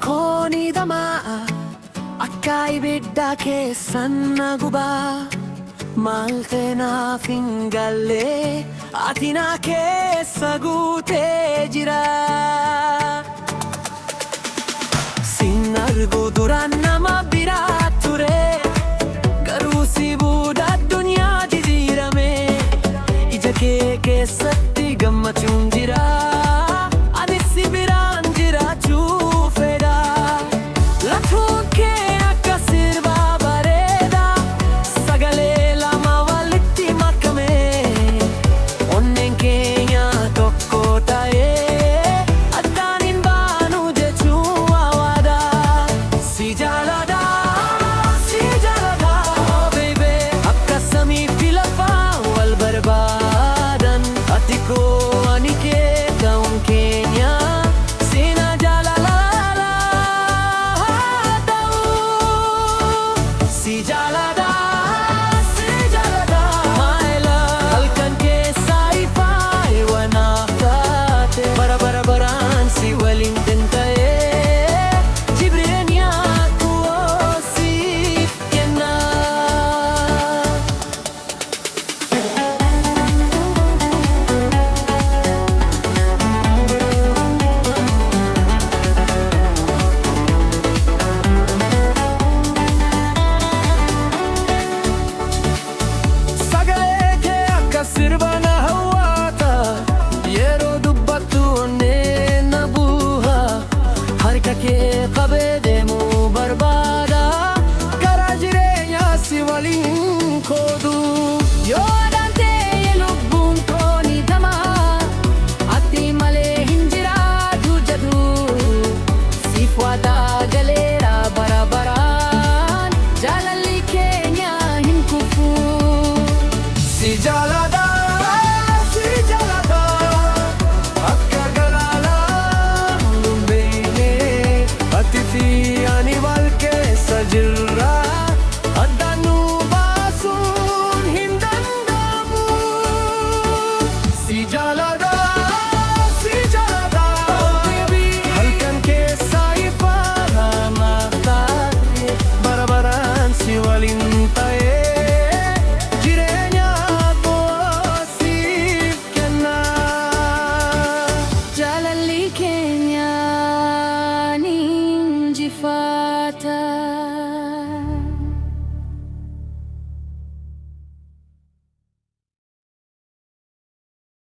Koni dama Akkai bidda ke sanna guba Malte na fingalle Atina ke sagute jira Sinargo duran nama birat ture Garu si buda dunya jizira me Ija ke satti gamma chunjira Adisi biran jira chufeda Latun ke akasir babareda Sagale lama walitti makame Onnen kenya tokko tae Addanin banu jechu awada Si jalada Oh baby Akkasami filafa wal barbadan Atiko anike kaun kenya Sina jalalala Si jalada My love Halkan ke saifa Iwanaftate Bara-bara-baran si walin tentaye Jibrenya kuosif kena Sagale ke akka sirbana hawwaata yeroo dubbattu onneen na buuha harka kee qabee deemuu barbaada karaa jireenyaa si waliin koodu yoo